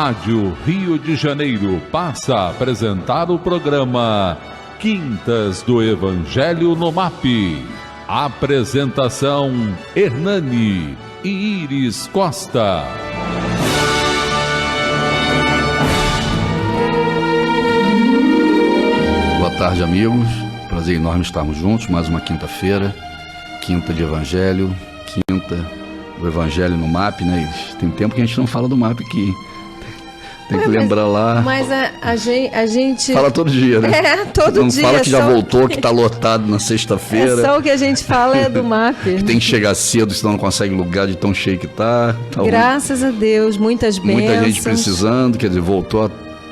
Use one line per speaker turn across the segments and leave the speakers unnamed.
Rádio Rio de Janeiro passa a apresentar o programa Quintas do Evangelho no MAP. Apresentação: Hernani e Iris Costa.
Boa tarde, amigos. Prazer enorme estarmos juntos. Mais uma quinta-feira, quinta de Evangelho, quinta do Evangelho no MAP, né, Iris? Tem tempo que a gente não fala do MAP aqui. Tem que lembrar lá.
Mas a gente...
Fala todo dia, né?
Todo
não
dia.
Não fala que já voltou, que tá lotado na sexta-feira.
Só o que a gente fala é do MAP.
Que tem que chegar cedo, senão não consegue lugar de tão cheio que tá.
Graças a Deus, muitas bênçãos.
Muita gente precisando, quer dizer, voltou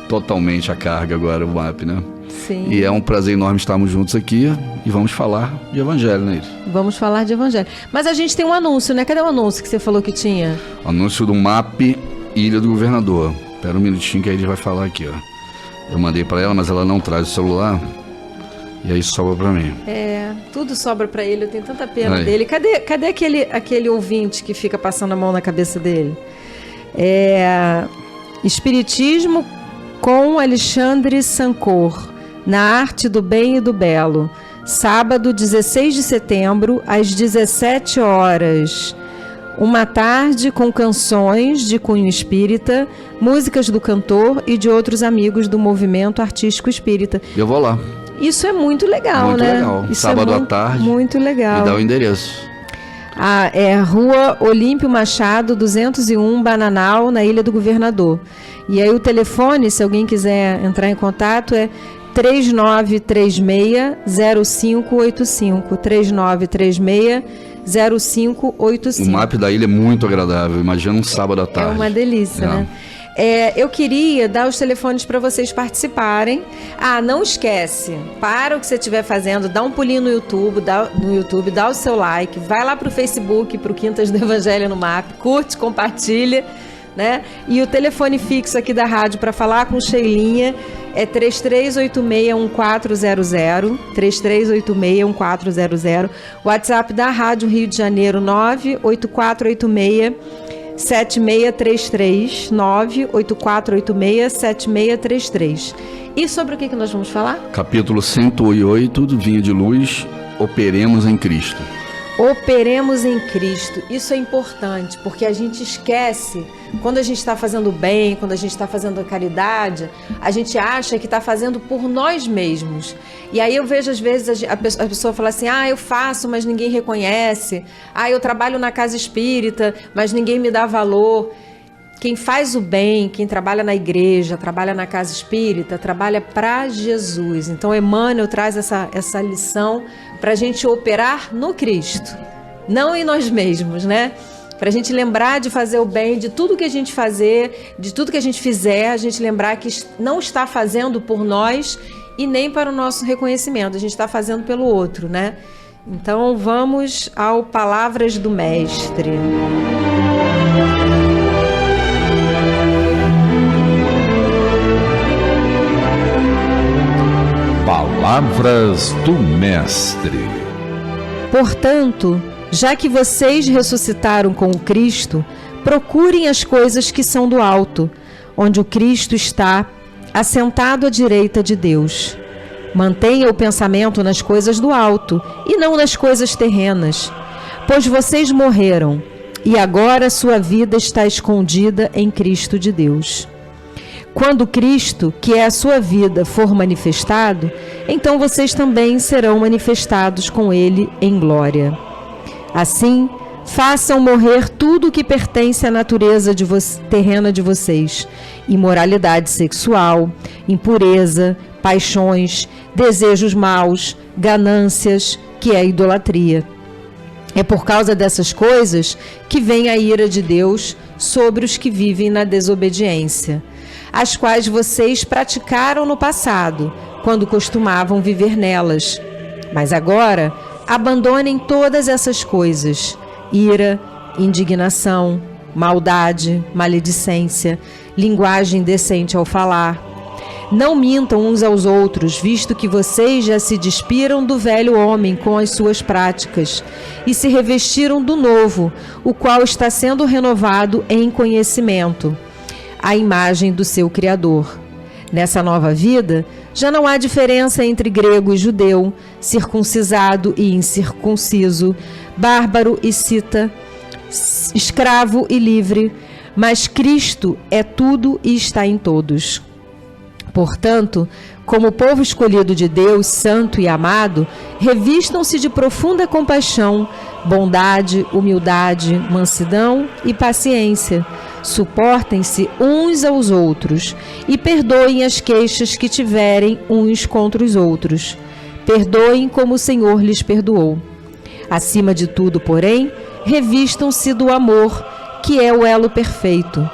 totalmente a carga agora o MAP, né?
Sim.
E é um prazer enorme estarmos juntos aqui e vamos falar de Evangelho, né, Iris?
Vamos falar de Evangelho. Mas a gente tem um anúncio, né? Cadê o anúncio que você falou que tinha?
Anúncio do MAP Ilha do Governador. Espera um minutinho que aí ele vai falar aqui, ó. Eu mandei para ela, mas ela não traz o celular. E aí sobra para mim.
Tudo sobra para ele, eu tenho tanta pena dele. Cadê aquele ouvinte que fica passando a mão na cabeça dele? Espiritismo com Alexandre Sancor, na Arte do Bem e do Belo. Sábado, 16 de setembro, às 17 horas. Uma tarde com canções de cunho espírita, músicas do cantor e de outros amigos do movimento artístico espírita.
Eu vou lá.
Isso é muito legal,
muito
né?
Legal.
Isso
sábado
é
à tarde.
Muito legal.
E dá o endereço.
Rua Olímpio Machado, 201, Bananal, na Ilha do Governador. E aí o telefone, se alguém quiser entrar em contato, é 3936-0585. 3936-0585.
O MAP da ilha é muito agradável. Imagina um sábado à tarde.
É uma delícia, né? Eu queria dar os telefones para vocês participarem. Não esquece, para o que você estiver fazendo, dá um pulinho no YouTube, dá o seu like, vai lá pro Facebook, pro Quintas do Evangelho no MAP, curte, compartilha, né? E o telefone fixo aqui da rádio para falar com Sheilinha é 3386-1400, 3386-1400. WhatsApp da Rádio Rio de Janeiro, 98486-7633, 98486-7633. E sobre o que nós vamos falar?
Capítulo 108 do Vinha de Luz, Operemos em Cristo.
Operemos em Cristo. Isso é importante, porque a gente esquece, quando a gente está fazendo bem, quando a gente está fazendo a caridade, a gente acha que está fazendo por nós mesmos. E aí eu vejo às vezes a pessoa fala assim, eu faço, mas ninguém reconhece. Eu trabalho na casa espírita, mas ninguém me dá valor. Quem faz o bem, quem trabalha na igreja, trabalha na casa espírita, trabalha para Jesus. Então Emmanuel traz essa lição para a gente operar no Cristo, não em nós mesmos, né? Para a gente lembrar de fazer o bem, de tudo que a gente fazer, de tudo que a gente fizer, a gente lembrar que não está fazendo por nós e nem para o nosso reconhecimento, a gente está fazendo pelo outro, né? Então vamos ao Palavras do Mestre.
Palavras do Mestre.
Portanto, já que vocês ressuscitaram com o Cristo, procurem as coisas que são do alto, onde o Cristo está, assentado à direita de Deus. Mantenha o pensamento nas coisas do alto e não nas coisas terrenas, pois vocês morreram e agora sua vida está escondida em Cristo de Deus. Quando Cristo, que é a sua vida, for manifestado, então vocês também serão manifestados com Ele em glória. Assim, façam morrer tudo o que pertence à natureza terrena de vocês: imoralidade sexual, impureza, paixões, desejos maus, ganâncias, que é a idolatria. É por causa dessas coisas que vem a ira de Deus sobre os que vivem na desobediência, as quais vocês praticaram no passado, quando costumavam viver nelas. Mas agora, abandonem todas essas coisas: ira, indignação, maldade, maledicência, linguagem indecente ao falar. Não mintam uns aos outros, visto que vocês já se despiram do velho homem com as suas práticas e se revestiram do novo, o qual está sendo renovado em conhecimento. à imagem do seu Criador. Nessa nova vida, já não há diferença entre grego e judeu, circuncisado e incircunciso, bárbaro e cita, escravo e livre, mas Cristo é tudo e está em todos. Portanto, como povo escolhido de Deus, santo e amado, revistam-se de profunda compaixão, bondade, humildade, mansidão e paciência. Suportem-se uns aos outros e perdoem as queixas que tiverem uns contra os outros. Perdoem como o Senhor lhes perdoou. Acima de tudo, porém, revistam-se do amor, que é o elo perfeito.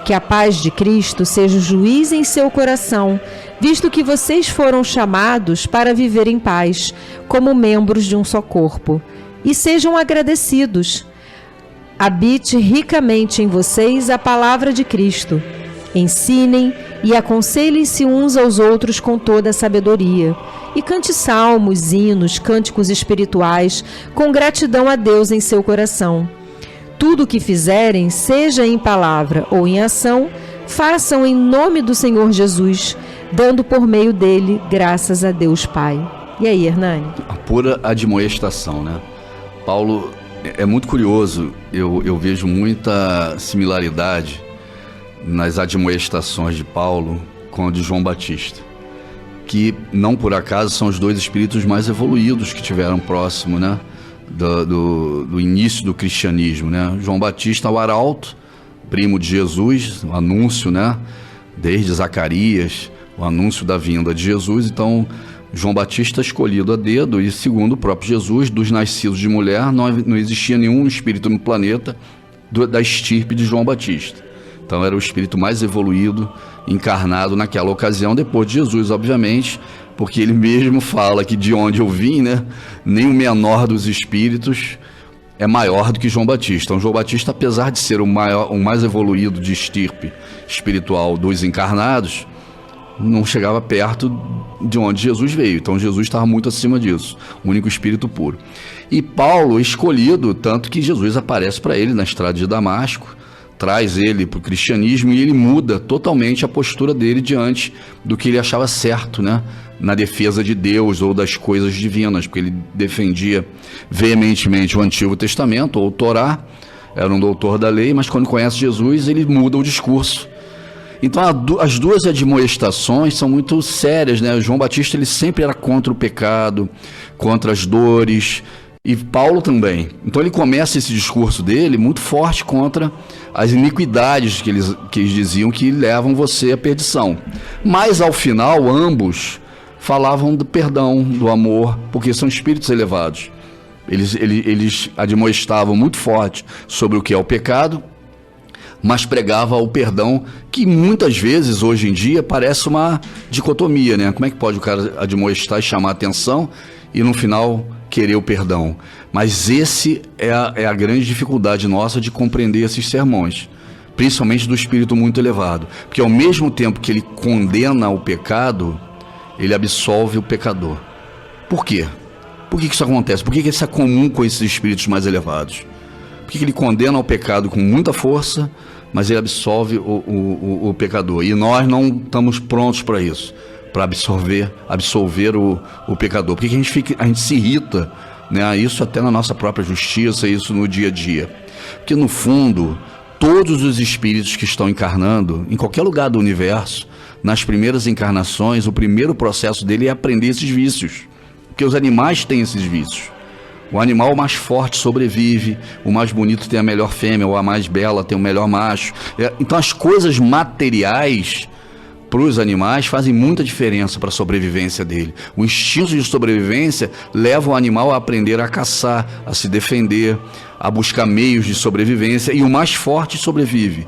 Que a paz de Cristo seja o juiz em seu coração, visto que vocês foram chamados para viver em paz, como membros de um só corpo. E sejam agradecidos. Habite ricamente em vocês a palavra de Cristo. Ensinem e aconselhem-se uns aos outros com toda a sabedoria. E cante salmos, hinos, cânticos espirituais, com gratidão a Deus em seu coração. Tudo o que fizerem, seja em palavra ou em ação, façam em nome do Senhor Jesus, dando por meio dele graças a Deus Pai. E aí, Hernani?
A pura admoestação, né? Paulo, é muito curioso, eu vejo muita similaridade nas admoestações de Paulo com a de João Batista, que não por acaso são os dois espíritos mais evoluídos que tiveram próximo, né? Do início do cristianismo, né? João Batista, o arauto, primo de Jesus, o anúncio, né? Desde Zacarias, o anúncio da vinda de Jesus. Então, João Batista escolhido a dedo, e segundo o próprio Jesus, dos nascidos de mulher, não existia nenhum espírito no planeta da estirpe de João Batista. Então era o espírito mais evoluído, encarnado naquela ocasião, depois de Jesus, obviamente, porque ele mesmo fala que de onde eu vim, né, nem o menor dos espíritos é maior do que João Batista. Então João Batista, apesar de ser o mais evoluído de estirpe espiritual dos encarnados, não chegava perto de onde Jesus veio. Então Jesus estava muito acima disso, o único espírito puro. E Paulo, escolhido, tanto que Jesus aparece para ele na estrada de Damasco, traz ele para o cristianismo, e ele muda totalmente a postura dele diante do que ele achava certo, né? Na defesa de Deus ou das coisas divinas, porque ele defendia veementemente o Antigo Testamento, ou o Torá, era um doutor da lei, mas quando conhece Jesus, ele muda o discurso. Então as duas admoestações são muito sérias, né? O João Batista, ele sempre era contra o pecado, contra as dores, e Paulo também. Então ele começa esse discurso dele muito forte contra as iniquidades que eles diziam que levam você à perdição. Mas ao final, ambos falavam do perdão, do amor, porque são espíritos elevados. Eles admoestavam muito forte sobre o que é o pecado, mas pregava o perdão, que muitas vezes, hoje em dia, parece uma dicotomia, né? Como é que pode o cara admoestar e chamar a atenção e no final querer o perdão? Mas esse é a grande dificuldade nossa de compreender esses sermões, principalmente do espírito muito elevado, porque ao mesmo tempo que ele condena o pecado, ele absolve o pecador. Por quê? Por que isso acontece? Por que isso é comum com esses espíritos mais elevados? Por que ele condena o pecado com muita força, mas ele absolve o pecador? E nós não estamos prontos para isso, para absolver o pecador. Por que a gente se irrita, né? Isso até na nossa própria justiça, isso no dia a dia. Porque no fundo, todos os espíritos que estão encarnando, em qualquer lugar do universo, nas primeiras encarnações, o primeiro processo dele é aprender esses vícios. Porque os animais têm esses vícios. O animal mais forte sobrevive, o mais bonito tem a melhor fêmea, ou a mais bela tem o melhor macho. Então as coisas materiais para os animais fazem muita diferença para a sobrevivência dele. O instinto de sobrevivência leva o animal a aprender a caçar, a se defender, a buscar meios de sobrevivência, e o mais forte sobrevive.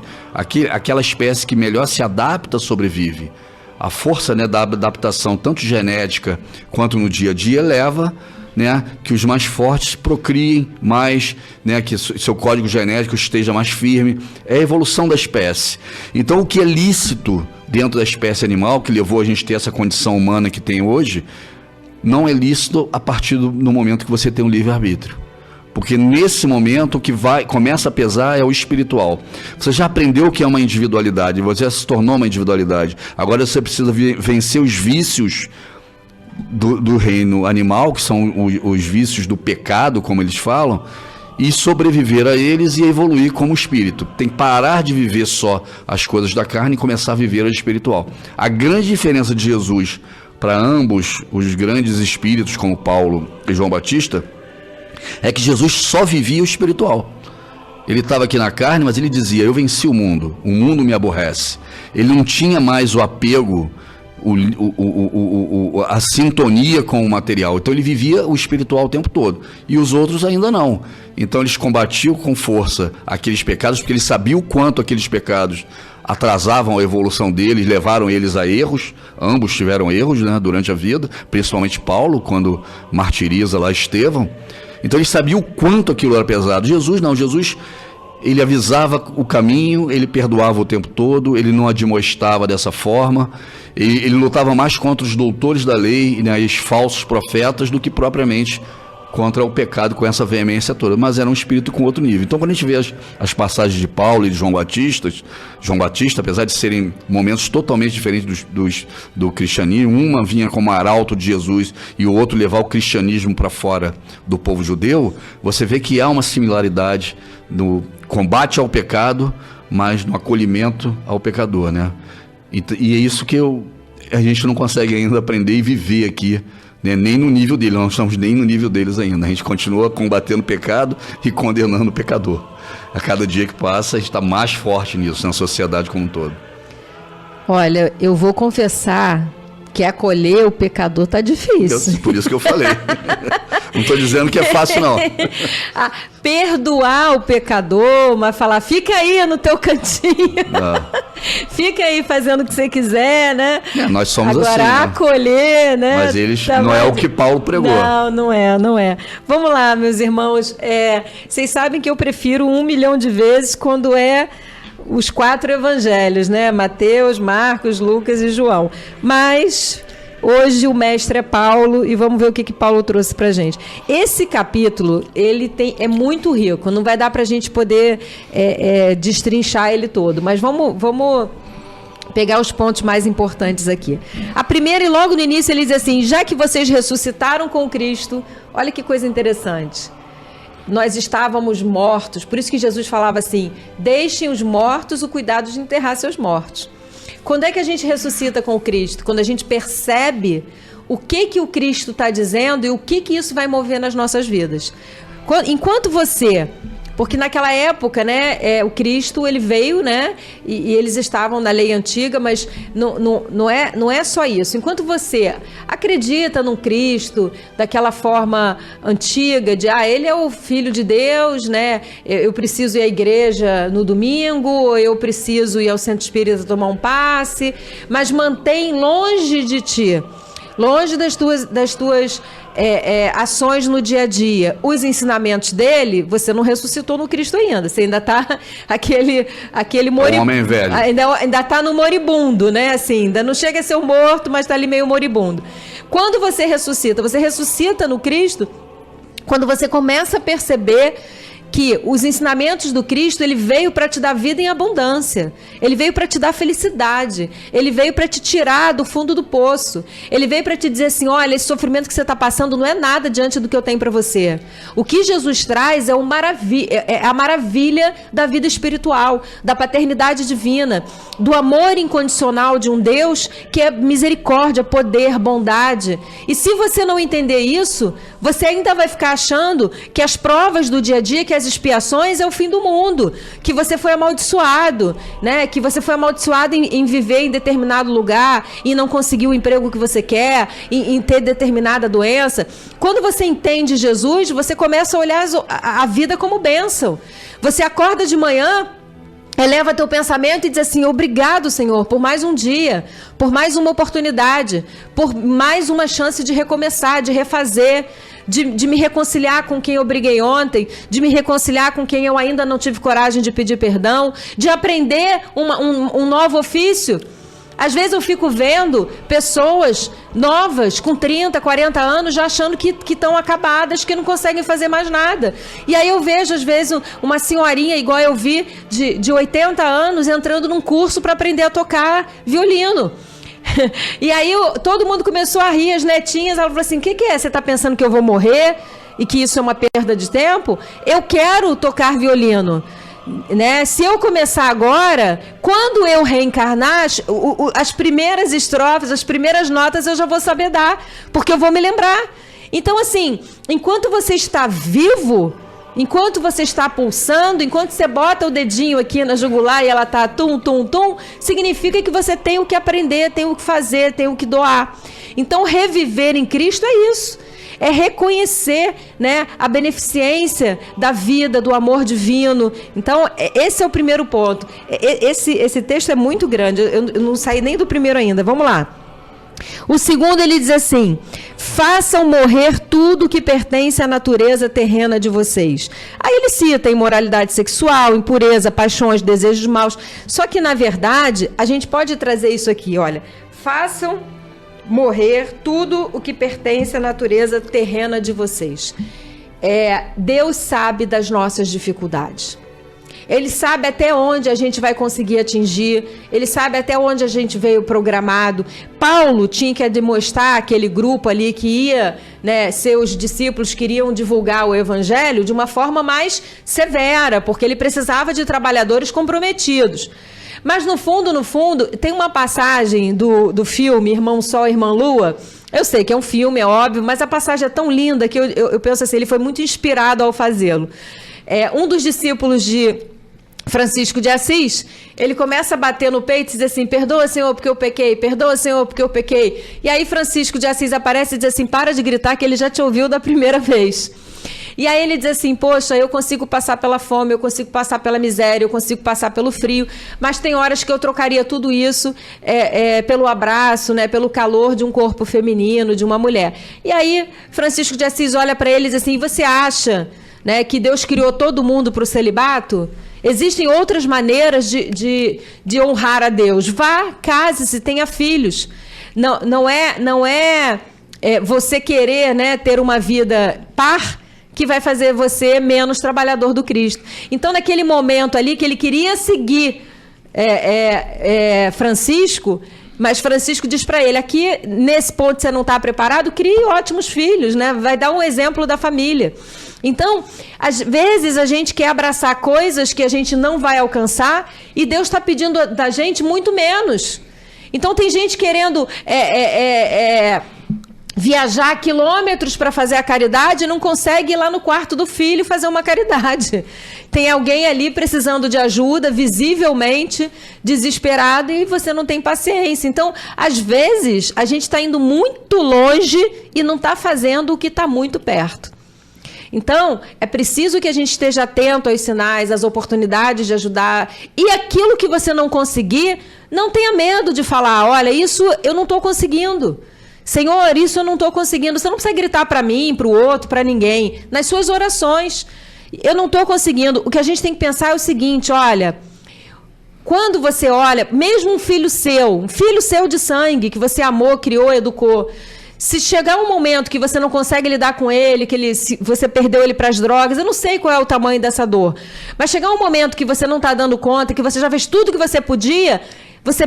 Aquela espécie que melhor se adapta sobrevive. A força, né, da adaptação, tanto genética quanto no dia a dia, leva, né, que os mais fortes procriem mais, né, que seu código genético esteja mais firme. É a evolução da espécie. Então o que é lícito dentro da espécie animal, que levou a gente a ter essa condição humana que tem hoje, não é lícito a partir do momento que você tem um livre-arbítrio. Porque nesse momento o que começa a pesar é o espiritual. Você já aprendeu o que é uma individualidade, você já se tornou uma individualidade. Agora você precisa vencer os vícios do reino animal, que são os vícios do pecado, como eles falam, e sobreviver a eles e evoluir como espírito. Tem que parar de viver só as coisas da carne e começar a viver a espiritual. A grande diferença de Jesus para ambos os grandes espíritos, como Paulo e João Batista, é que Jesus só vivia o espiritual. Ele estava aqui na carne, mas ele dizia: eu venci o mundo me aborrece. Ele não tinha mais o apego, a sintonia com o material. Então ele vivia o espiritual o tempo todo, e os outros ainda não. Então eles combatiam com força aqueles pecados, porque eles sabiam o quanto aqueles pecados atrasavam a evolução deles, levaram eles a erros. Ambos tiveram erros, né, durante a vida, principalmente Paulo, quando martiriza lá Estevão. Então eles sabiam o quanto aquilo era pesado. Jesus não, Jesus, ele avisava o caminho, ele perdoava o tempo todo, ele não admoestava dessa forma, ele lutava mais contra os doutores da lei, né, os falsos profetas, do que propriamente contra o pecado com essa veemência toda, mas era um espírito com outro nível. Então, quando a gente vê as passagens de Paulo e de João Batista, apesar de serem momentos totalmente diferentes do cristianismo, uma vinha como arauto de Jesus e o outro levar o cristianismo para fora do povo judeu, você vê que há uma similaridade no combate ao pecado, mas no acolhimento ao pecador, né? E é isso que a gente não consegue ainda aprender e viver aqui, né? Nem no nível deles, nós não estamos nem no nível deles ainda. A gente continua combatendo o pecado e condenando o pecador. A cada dia que passa, a gente está mais forte nisso, na sociedade como um todo.
Olha, eu vou confessar que acolher o pecador tá difícil.
Por isso que eu falei. Não estou dizendo que é fácil, não.
Perdoar o pecador, mas falar: fica aí no teu cantinho. Fica aí fazendo o que você quiser, né?
Nós somos
agora,
assim. Agora,
acolher, né?
Mas eles não é o que Paulo pregou.
Não é. Vamos lá, meus irmãos. Vocês sabem que eu prefiro 1 milhão de vezes quando é os 4 evangelhos, né? Mateus, Marcos, Lucas e João. Mas hoje o mestre é Paulo e vamos ver o que Paulo trouxe pra gente. Esse capítulo, é muito rico, não vai dar pra gente poder destrinchar ele todo, mas vamos pegar os pontos mais importantes aqui. A primeira, e logo no início ele diz assim: já que vocês ressuscitaram com Cristo, olha que coisa interessante. Nós estávamos mortos, por isso que Jesus falava assim: deixem os mortos o cuidado de enterrar seus mortos. Quando é que a gente ressuscita com o Cristo? Quando a gente percebe o que o Cristo está dizendo e o que isso vai mover nas nossas vidas. Enquanto você... Porque naquela época, né, o Cristo, ele veio, né, e eles estavam na lei antiga, mas não é só isso. Enquanto você acredita num Cristo daquela forma antiga, de, ele é o Filho de Deus, né, eu preciso ir à igreja no domingo, ou eu preciso ir ao centro espírita tomar um passe, mas mantém longe de ti, longe das tuas ações no dia a dia, os ensinamentos dele, você não ressuscitou no Cristo ainda. Você ainda está aquele moribundo.
Homem velho.
Ainda está no moribundo, né? Assim, ainda não chega a ser um morto, mas está ali meio moribundo. Quando você ressuscita no Cristo, quando você começa a perceber que os ensinamentos do Cristo, ele veio para te dar vida em abundância. Ele veio para te dar felicidade. Ele veio para te tirar do fundo do poço. Ele veio para te dizer assim: olha, esse sofrimento que você está passando não é nada diante do que eu tenho para você. O que Jesus traz é a maravilha da vida espiritual, da paternidade divina, do amor incondicional de um Deus que é misericórdia, poder, bondade. E se você não entender isso, você ainda vai ficar achando que as provas do dia a dia, que as expiações é o fim do mundo, que você foi amaldiçoado, né? Que você foi amaldiçoado em viver em determinado lugar e não conseguir o emprego que você quer, em ter determinada doença. Quando você entende Jesus, você começa a olhar a vida como bênção. Você acorda de manhã, eleva teu pensamento e diz assim: obrigado, Senhor, por mais um dia, por mais uma oportunidade, por mais uma chance de recomeçar, de refazer, de me reconciliar com quem eu briguei ontem, de me reconciliar com quem eu ainda não tive coragem de pedir perdão, de aprender um novo ofício. Às vezes eu fico vendo pessoas novas, com 30, 40 anos, já achando que estão acabadas, que não conseguem fazer mais nada. E aí eu vejo, às vezes, uma senhorinha, igual eu vi, de 80 anos, entrando num curso para aprender a tocar violino. E aí todo mundo começou a rir, as netinhas, ela falou assim, o que é? Você está pensando que eu vou morrer e que isso é uma perda de tempo? Eu quero tocar violino. Né? Se eu começar agora, quando eu reencarnar, as primeiras estrofes, as primeiras notas eu já vou saber dar, porque eu vou me lembrar. Então, assim, enquanto você está vivo, enquanto você está pulsando, enquanto você bota o dedinho aqui na jugular e ela está tum, tum, tum, significa que você tem o que aprender, tem o que fazer, tem o que doar. Então, reviver em Cristo é isso. É reconhecer, né, a beneficência da vida, do amor divino. Então, esse é o primeiro ponto. Esse texto é muito grande, eu não saí nem do primeiro ainda. Vamos lá. O segundo, ele diz assim: façam morrer tudo que pertence à natureza terrena de vocês. Aí ele cita imoralidade sexual, impureza, paixões, desejos maus. Só que, na verdade, a gente pode trazer isso aqui, olha. Façam morrer tudo o que pertence à natureza terrena de vocês. Deus sabe das nossas dificuldades. Ele sabe até onde a gente vai conseguir atingir. Ele sabe até onde a gente veio programado. Paulo tinha que demonstrar aquele grupo ali que ia, né, seus discípulos queriam divulgar o evangelho de uma forma mais severa, porque ele precisava de trabalhadores comprometidos. Mas no fundo, tem uma passagem do filme Irmão Sol, Irmã Lua. Eu sei que é um filme, é óbvio, mas a passagem é tão linda que eu penso assim, ele foi muito inspirado ao fazê-lo. Um dos discípulos de Francisco de Assis, ele começa a bater no peito e diz assim, perdoa, Senhor, porque eu pequei, perdoa, Senhor, porque eu pequei. E aí Francisco de Assis aparece e diz assim, para de gritar que ele já te ouviu da primeira vez. E aí ele diz assim, poxa, eu consigo passar pela fome, eu consigo passar pela miséria, eu consigo passar pelo frio, mas tem horas que eu trocaria tudo isso pelo abraço, né, pelo calor de um corpo feminino, de uma mulher. E aí Francisco de Assis olha para ele e diz assim, você acha, né, que Deus criou todo mundo para o celibato? Existem outras maneiras de honrar a Deus. Vá, case-se, tenha filhos. Não é você querer, né, ter uma vida par que vai fazer você menos trabalhador do Cristo. Então, naquele momento ali que ele queria seguir Francisco, mas Francisco diz para ele, aqui nesse ponto você não está preparado, crie ótimos filhos, né? Vai dar um exemplo da família. Então, às vezes a gente quer abraçar coisas que a gente não vai alcançar e Deus está pedindo da gente muito menos. Então, tem gente querendo viajar quilômetros para fazer a caridade e não consegue ir lá no quarto do filho fazer uma caridade. Tem alguém ali precisando de ajuda, visivelmente desesperado, e você não tem paciência. Então, às vezes, a gente está indo muito longe e não está fazendo o que está muito perto. Então, é preciso que a gente esteja atento aos sinais, às oportunidades de ajudar. E aquilo que você não conseguir, não tenha medo de falar, olha, isso eu não estou conseguindo. Senhor, isso eu não estou conseguindo. Você não precisa gritar para mim, para o outro, para ninguém. Nas suas orações, eu não estou conseguindo. O que a gente tem que pensar é o seguinte, olha, quando você olha, mesmo um filho seu de sangue, que você amou, criou, educou, se chegar um momento que você não consegue lidar com ele, você perdeu ele para as drogas, eu não sei qual é o tamanho dessa dor, mas chegar um momento que você não está dando conta, que você já fez tudo que você podia, você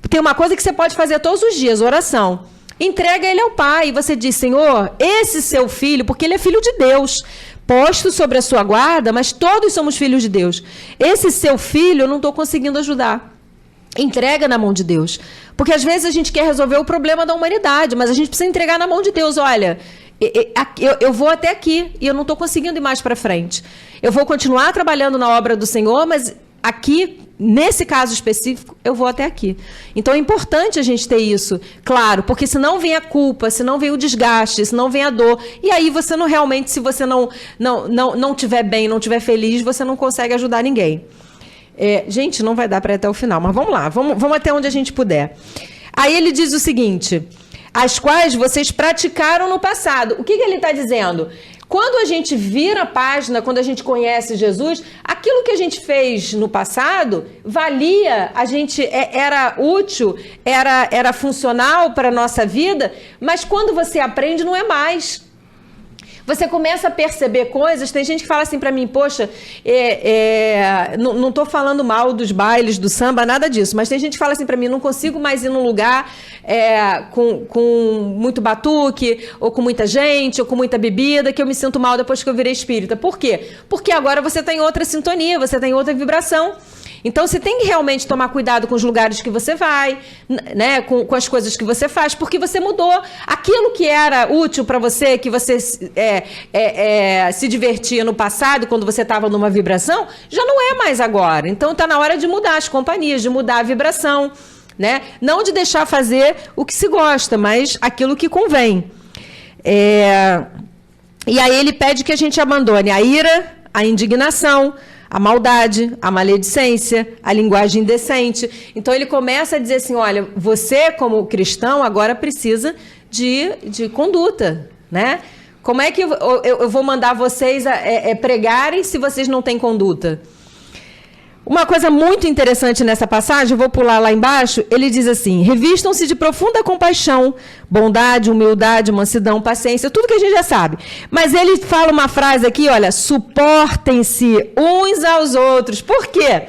tem uma coisa que você pode fazer todos os dias, oração. Entrega ele ao Pai e você diz, Senhor, esse seu filho, porque ele é filho de Deus, posto sobre a sua guarda, mas todos somos filhos de Deus. Esse seu filho eu não estou conseguindo ajudar. Entrega na mão de Deus. Porque às vezes a gente quer resolver o problema da humanidade, mas a gente precisa entregar na mão de Deus. Olha, eu vou até aqui e eu não estou conseguindo ir mais para frente. Eu vou continuar trabalhando na obra do Senhor, mas aqui, nesse caso específico, eu vou até aqui. Então é importante a gente ter isso, claro, porque senão vem a culpa, senão vem o desgaste, senão vem a dor. E aí você não realmente, se você não estiver bem, não estiver feliz, você não consegue ajudar ninguém. Gente, não vai dar para ir até o final, mas vamos lá, vamos até onde a gente puder. Aí ele diz o seguinte, as quais vocês praticaram no passado. O que ele está dizendo? Quando a gente vira a página, quando a gente conhece Jesus, aquilo que a gente fez no passado valia, a gente era útil, era funcional para a nossa vida, mas quando você aprende não é mais. Você começa a perceber coisas, tem gente que fala assim pra mim, poxa, não tô falando mal dos bailes, do samba, nada disso, mas tem gente que fala assim pra mim, não consigo mais ir num lugar com muito batuque, ou com muita gente, ou com muita bebida, que eu me sinto mal depois que eu virei espírita. Por quê? Porque agora você tá em outra sintonia, você tá em outra vibração. Então, você tem que realmente tomar cuidado com os lugares que você vai, né, com as coisas que você faz, porque você mudou. Aquilo que era útil para você, que você se divertia no passado, quando você estava numa vibração, já não é mais agora. Então, está na hora de mudar as companhias, de mudar a vibração, né? Não de deixar fazer o que se gosta, mas aquilo que convém. E aí ele pede que a gente abandone a ira, a indignação, a maldade, a maledicência, a linguagem indecente. Então ele começa a dizer assim, olha, você como cristão agora precisa de conduta, né? Como é que eu vou mandar vocês pregarem se vocês não têm conduta? Uma coisa muito interessante nessa passagem, eu vou pular lá embaixo, ele diz assim, revistam-se de profunda compaixão, bondade, humildade, mansidão, paciência, tudo que a gente já sabe. Mas ele fala uma frase aqui, olha, suportem-se uns aos outros. Por quê?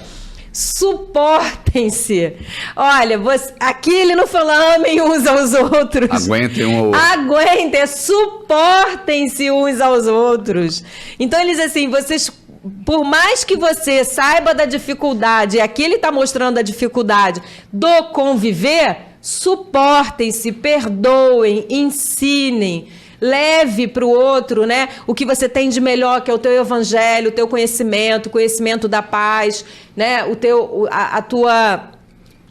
Suportem-se. Olha, aqui ele não fala amem uns aos outros.
Aguentem um ao outro.
Aguentem, suportem-se uns aos outros. Então ele diz assim, vocês... Por mais que você saiba da dificuldade, aqui ele está mostrando a dificuldade do conviver, suportem-se, perdoem, ensinem, leve para o outro, né, o que você tem de melhor, que é o teu evangelho, o teu conhecimento, o conhecimento da paz, né,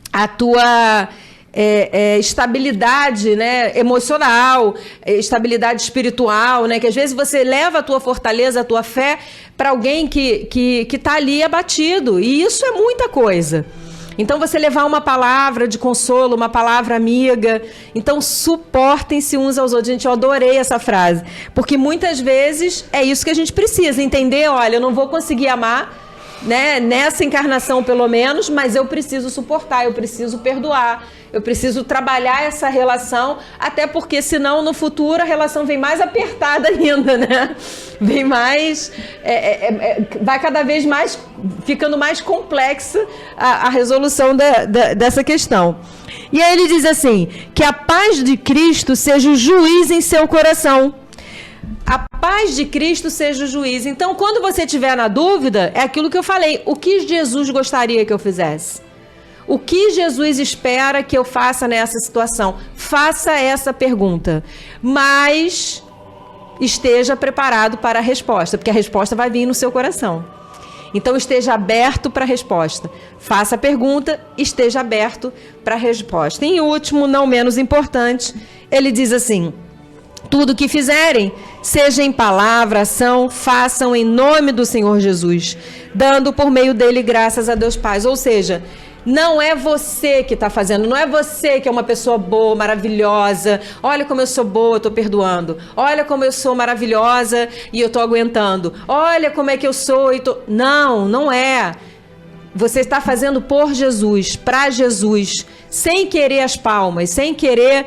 a tua estabilidade, né, emocional, estabilidade espiritual, né, que às vezes você leva a tua fortaleza, a tua fé para alguém que está ali abatido, e isso é muita coisa. Então você levar uma palavra de consolo, uma palavra amiga, então suportem-se uns aos outros. Gente, eu adorei essa frase, porque muitas vezes é isso que a gente precisa, entender, olha, eu não vou conseguir amar, né, nessa encarnação pelo menos, mas eu preciso suportar, eu preciso perdoar, eu preciso trabalhar essa relação, até porque senão no futuro a relação vem mais apertada ainda, né? Vem mais, vai cada vez mais, ficando mais complexa a resolução dessa questão. E aí ele diz assim, que a paz de Cristo seja o juiz em seu coração. A paz de Cristo seja o juiz. Então, quando você estiver na dúvida, é aquilo que eu falei. O que Jesus gostaria que eu fizesse? O que Jesus espera que eu faça nessa situação? Faça essa pergunta. Mas esteja preparado para a resposta, porque a resposta vai vir no seu coração. Então, esteja aberto para a resposta. Faça a pergunta, esteja aberto para a resposta. E, em último, não menos importante, ele diz assim... Tudo que fizerem, seja em palavra, ação, façam em nome do Senhor Jesus, dando por meio dele graças a Deus Pai. Ou seja, não é você que está fazendo, não é você que é uma pessoa boa, maravilhosa. Olha como eu sou boa, eu estou perdoando. Olha como eu sou maravilhosa e eu estou aguentando. Olha como é que eu sou e estou... Não, não é. Você está fazendo por Jesus, para Jesus, sem querer as palmas, sem querer...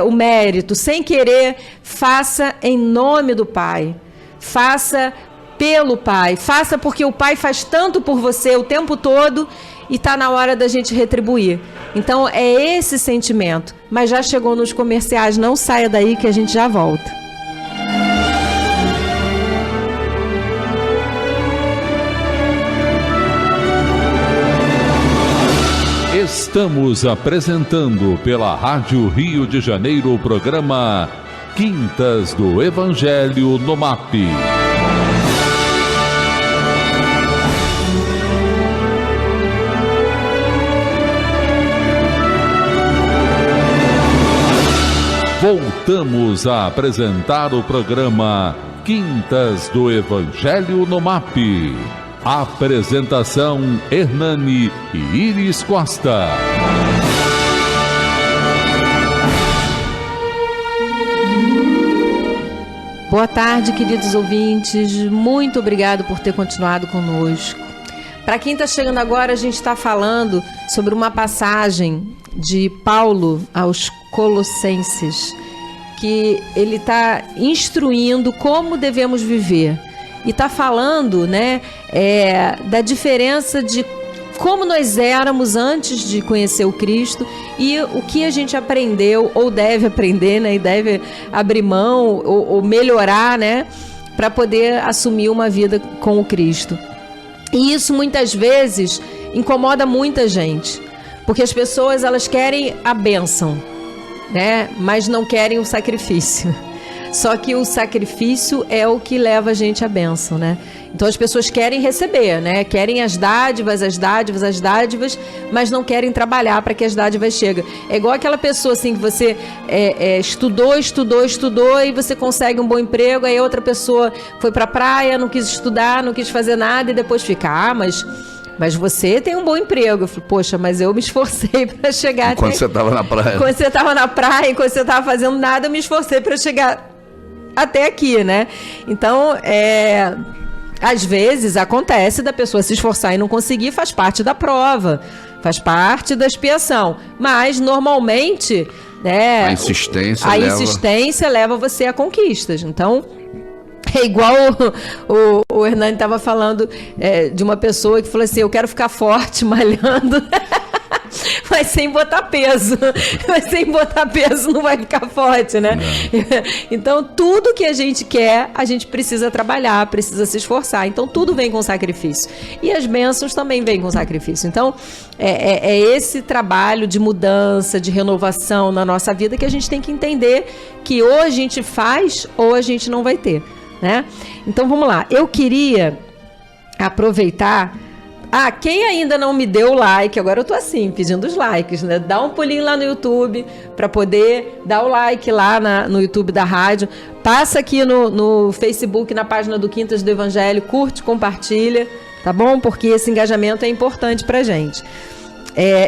o mérito, sem querer, faça em nome do Pai, faça pelo Pai, faça porque o Pai faz tanto por você o tempo todo e está na hora da gente retribuir. Então é esse sentimento, mas já chegou nos comerciais, não saia daí que a gente já volta.
Estamos apresentando pela Rádio Rio de Janeiro o programa Quintas do Evangelho no MAP. Voltamos a apresentar o programa Quintas do Evangelho no MAP. Apresentação Hernani e Iris Costa.
Boa tarde, queridos ouvintes. Muito obrigado por ter continuado conosco. Para quem está chegando agora, a gente está falando sobre uma passagem de Paulo aos Colossenses, que ele está instruindo como devemos viver. E está falando, né, da diferença de como nós éramos antes de conhecer o Cristo e o que a gente aprendeu ou deve aprender, né, e deve abrir mão ou melhorar, né, para poder assumir uma vida com o Cristo. E isso muitas vezes incomoda muita gente, porque as pessoas elas querem a bênção, né, mas não querem o sacrifício. Só que o sacrifício é o que leva a gente à bênção, né? Então as pessoas querem receber, né? Querem as dádivas, mas não querem trabalhar para que as dádivas cheguem. É igual aquela pessoa assim que você estudou e você consegue um bom emprego, aí outra pessoa foi para a praia, não quis estudar, não quis fazer nada e depois fica, mas você tem um bom emprego. Eu falei, poxa, mas eu me esforcei para chegar
enquanto você estava na praia.
Enquanto você estava na praia, enquanto você estava fazendo nada, eu me esforcei para chegar até aqui, né? Então, às vezes acontece da pessoa se esforçar e não conseguir, faz parte da prova, faz parte da expiação. Mas, normalmente, né,
a insistência
leva você a conquistas. Então, é igual o Hernani estava falando de uma pessoa que falou assim, eu quero ficar forte, malhando, mas sem botar peso. Mas sem botar peso não vai ficar forte, né? Então, tudo que a gente quer, a gente precisa trabalhar, precisa se esforçar. Então, tudo vem com sacrifício. E as bênçãos também vêm com sacrifício. Então, é esse trabalho de mudança, de renovação na nossa vida que a gente tem que entender que ou a gente faz ou a gente não vai ter, né? Então, vamos lá. Eu queria aproveitar... quem ainda não me deu o like, agora eu tô assim, pedindo os likes, né? Dá um pulinho lá no YouTube para poder dar o like lá no YouTube da rádio. Passa aqui no Facebook, na página do Quintas do Evangelho, curte, compartilha, tá bom? Porque esse engajamento é importante pra gente.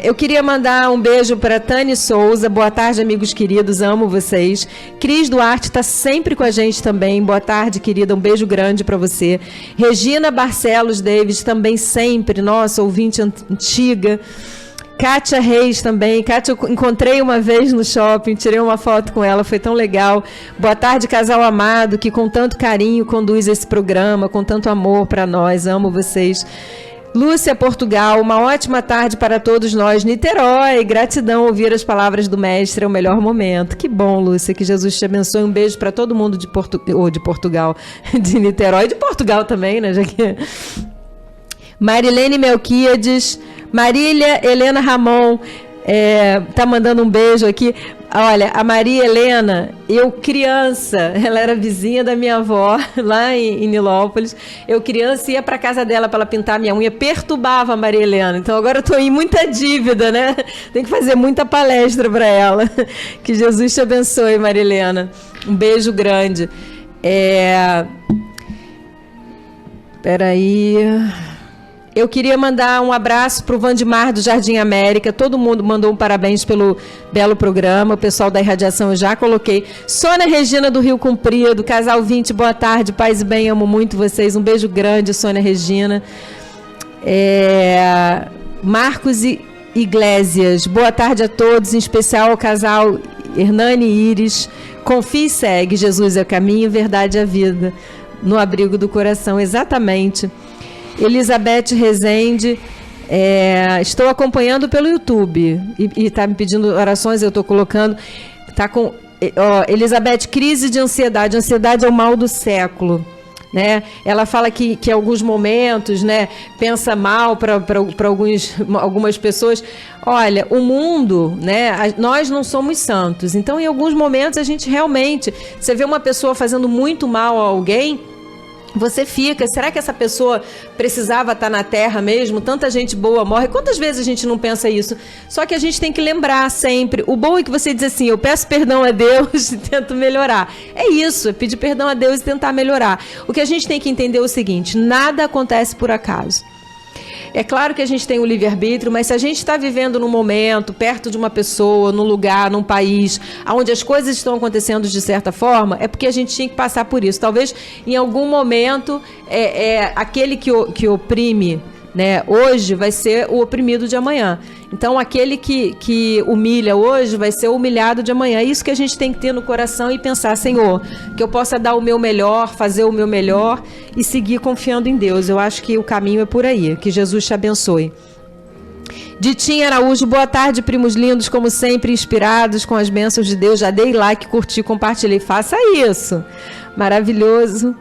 Eu queria mandar um beijo para Tânia Souza. Boa tarde, amigos queridos, amo vocês. Cris Duarte está sempre com a gente também. Boa tarde, querida, um beijo grande para você. Regina Barcelos Davis também sempre, nossa, ouvinte antiga. Kátia Reis também. Kátia, eu encontrei uma vez no shopping, tirei uma foto com ela, foi tão legal. Boa tarde, casal amado, que com tanto carinho conduz esse programa, com tanto amor para nós, amo vocês. Lúcia Portugal, uma ótima tarde para todos nós. Niterói, gratidão, ouvir as palavras do mestre é o melhor momento. Que bom, Lúcia, que Jesus te abençoe. Um beijo para todo mundo de Portugal, de Niterói, de Portugal também, né? Já que... Marilene Melquíades, Marília Helena Ramon, tá mandando um beijo aqui. Olha, a Maria Helena, eu criança, ela era vizinha da minha avó, lá em Nilópolis. Eu criança ia para casa dela para ela pintar minha unha, perturbava a Maria Helena. Então agora eu tô em muita dívida, né? Tem que fazer muita palestra para ela. Que Jesus te abençoe, Maria Helena. Um beijo grande. Peraí... Eu queria mandar um abraço para o Vandimar do Jardim América. Todo mundo mandou um parabéns pelo belo programa. O pessoal da irradiação eu já coloquei. Sônia Regina do Rio Comprido, casal 20, boa tarde, paz e bem, amo muito vocês. Um beijo grande, Sônia Regina. Marcos Iglesias, boa tarde a todos, em especial ao casal Hernani e Iris. Confie e segue, Jesus é o caminho, verdade e a vida. No abrigo do coração, exatamente. Elizabeth Rezende, estou acompanhando pelo YouTube e está me pedindo orações, eu estou colocando, está com Elizabeth, crise de ansiedade. Ansiedade é o mal do século, né? Ela fala que em alguns momentos, né, pensa mal para algumas pessoas. Olha, o mundo, né, nós não somos santos, então em alguns momentos a gente realmente, você vê uma pessoa fazendo muito mal a alguém, você fica, será que essa pessoa precisava estar na Terra mesmo? Tanta gente boa morre. Quantas vezes a gente não pensa isso? Só que a gente tem que lembrar sempre. O bom é que você diz assim, eu peço perdão a Deus e tento melhorar. É isso, é pedir perdão a Deus e tentar melhorar. O que a gente tem que entender é o seguinte, nada acontece por acaso. É claro que a gente tem o livre-arbítrio, mas se a gente está vivendo num momento, perto de uma pessoa, num lugar, num país, onde as coisas estão acontecendo de certa forma, é porque a gente tinha que passar por isso. Talvez, em algum momento, aquele que oprime, né, hoje vai ser o oprimido de amanhã. Então, aquele que humilha hoje vai ser o humilhado de amanhã. É isso que a gente tem que ter no coração e pensar, Senhor, que eu possa dar o meu melhor, fazer o meu melhor e seguir confiando em Deus. Eu acho que o caminho é por aí. Que Jesus te abençoe. Ditinha Araújo, boa tarde, primos lindos, como sempre, inspirados com as bênçãos de Deus. Já dei like, curti, compartilhei. Faça isso. Maravilhoso.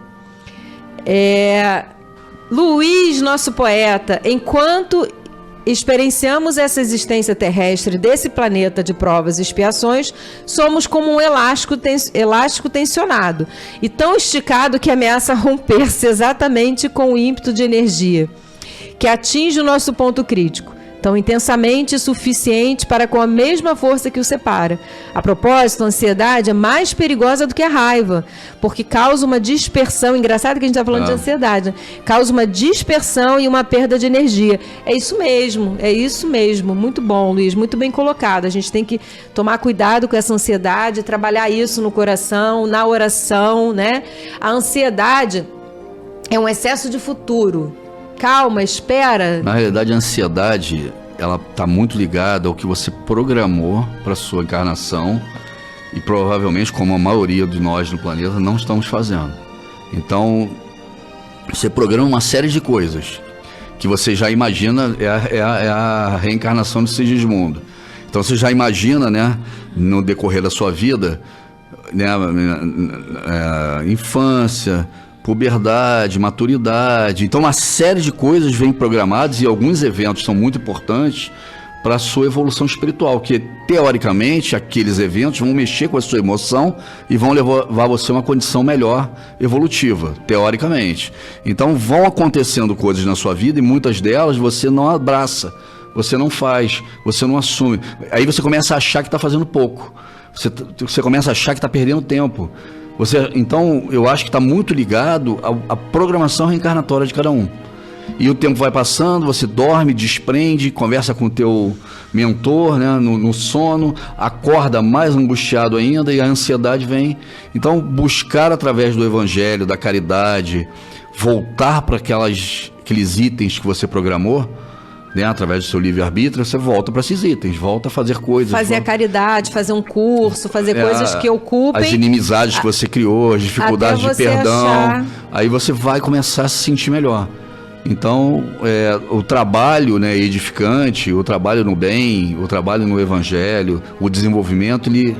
Luiz, nosso poeta, enquanto experienciamos essa existência terrestre desse planeta de provas e expiações, somos como um elástico tensionado e tão esticado que ameaça romper-se exatamente com o ímpeto de energia que atinge o nosso ponto crítico, tão intensamente suficiente para com a mesma força que o separa. A propósito, a ansiedade é mais perigosa do que a raiva, porque causa uma dispersão. Engraçado que a gente está falando de ansiedade, né? Causa uma dispersão e uma perda de energia. É isso mesmo. Muito bom, Luiz, muito bem colocado. A gente tem que tomar cuidado com essa ansiedade, trabalhar isso no coração, na oração, né? A ansiedade é um excesso de futuro. Calma, espera.
Na realidade, a ansiedade, ela está muito ligada ao que você programou para sua encarnação e provavelmente, como a maioria de nós no planeta, não estamos fazendo. Então, você programa uma série de coisas que você já imagina, é a reencarnação do Sigismundo. Então, você já imagina, né, no decorrer da sua vida, né, infância, puberdade, maturidade. Então, uma série de coisas vêm programadas e alguns eventos são muito importantes para a sua evolução espiritual, que, teoricamente, aqueles eventos vão mexer com a sua emoção e vão levar você a uma condição melhor evolutiva, teoricamente. Então, vão acontecendo coisas na sua vida e muitas delas você não abraça, você não faz, você não assume. Aí você começa a achar que está fazendo pouco, você começa a achar que está perdendo tempo. Então, eu acho que está muito ligado à programação reencarnatória de cada um. E o tempo vai passando, você dorme, desprende, conversa com o teu mentor, né, no sono, acorda mais angustiado ainda e a ansiedade vem. Então, buscar através do evangelho, da caridade, voltar para aqueles itens que você programou, né, através do seu livre-arbítrio, você volta para esses itens, volta a fazer coisas.
Fazer a caridade, fazer um curso, fazer coisas que ocupem.
As inimizades que você criou, as dificuldades de perdão. Aí você vai começar a se sentir melhor. Então, o trabalho, né, edificante, o trabalho no bem, o trabalho no evangelho, o desenvolvimento, ele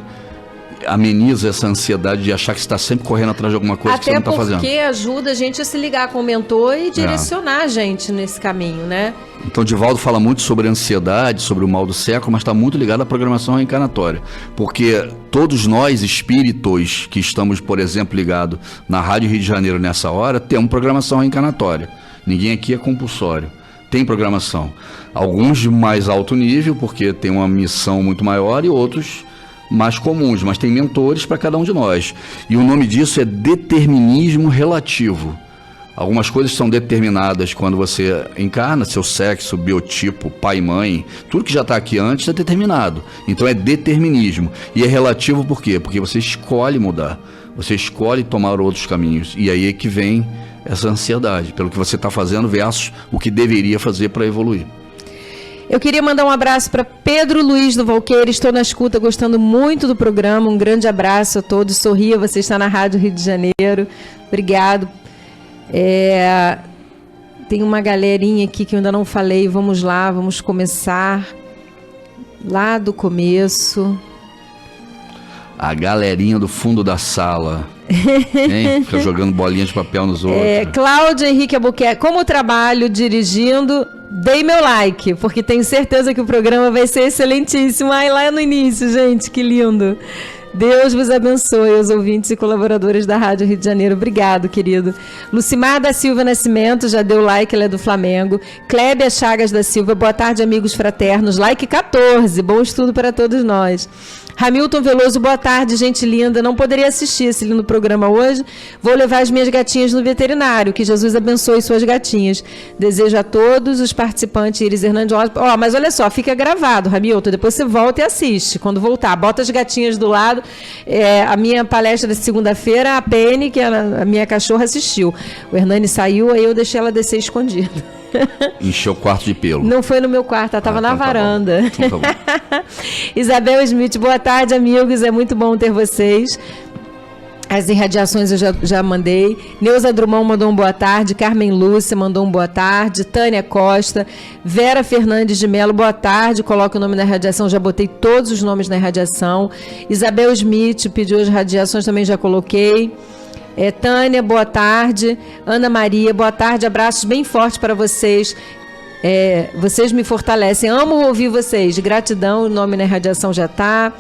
ameniza essa ansiedade de achar que você está sempre correndo atrás de alguma coisa que você não está fazendo.
Até porque ajuda a gente a se ligar com o mentor e direcionar a gente nesse caminho, né?
Então, Divaldo fala muito sobre a ansiedade, sobre o mal do século, mas está muito ligado à programação reencarnatória. Porque todos nós, espíritos, que estamos, por exemplo, ligados na Rádio Rio de Janeiro nessa hora, temos programação reencarnatória. Ninguém aqui é compulsório. Tem programação. Alguns de mais alto nível, porque tem uma missão muito maior, e outros mais comuns, mas tem mentores para cada um de nós. E o nome disso é determinismo relativo. Algumas coisas são determinadas quando você encarna, seu sexo, biotipo, pai e mãe, tudo que já está aqui antes é determinado. Então é determinismo. E é relativo por quê? Porque você escolhe mudar, você escolhe tomar outros caminhos. E aí é que vem essa ansiedade, pelo que você está fazendo versus o que deveria fazer para evoluir.
Eu queria mandar um abraço para Pedro Luiz do Valqueira, estou na escuta, gostando muito do programa, um grande abraço a todos, sorria, você está na Rádio Rio de Janeiro, obrigado. Tem uma galerinha aqui que eu ainda não falei, vamos lá, vamos começar lá do começo.
A galerinha do fundo da sala, hein? Fica jogando bolinha de papel nos outros.
Cláudia Henrique Albuquerque, como trabalho dirigindo, dei meu like, porque tenho certeza que o programa vai ser excelentíssimo. Ai, lá no início, gente, que lindo. Deus vos abençoe, os ouvintes e colaboradores da Rádio Rio de Janeiro. Obrigado, querido. Lucimar da Silva Nascimento, já deu like, ela é do Flamengo. Clébia Chagas da Silva, boa tarde, amigos fraternos. Like 14, bom estudo para todos nós. Hamilton Veloso, boa tarde, gente linda. Não poderia assistir esse lindo programa hoje. Vou levar as minhas gatinhas no veterinário. Que Jesus abençoe suas gatinhas. Desejo a todos os participantes, Iris Hernandes. Mas olha só, fica gravado, Hamilton. Depois você volta e assiste. Quando voltar, bota as gatinhas do lado. A minha palestra de segunda-feira, a Penny, que a minha cachorra, assistiu. O Hernani saiu, aí eu deixei ela descer escondida.
Encheu o quarto de pelo.
Não foi no meu quarto, ela estava na varanda.
Então tá bom.
Isabel Smith, boa tarde, amigos. É muito bom ter vocês. As irradiações eu já mandei. Neuza Drummond mandou um boa tarde. Carmen Lúcia mandou um boa tarde. Tânia Costa. Vera Fernandes de Mello, boa tarde. Coloca o nome na irradiação. Já botei todos os nomes na irradiação. Isabel Smith pediu as radiações, também já coloquei. Tânia, boa tarde. Ana Maria, boa tarde. Abraços bem fortes para vocês. Vocês me fortalecem. Amo ouvir vocês. Gratidão, o nome na irradiação já está.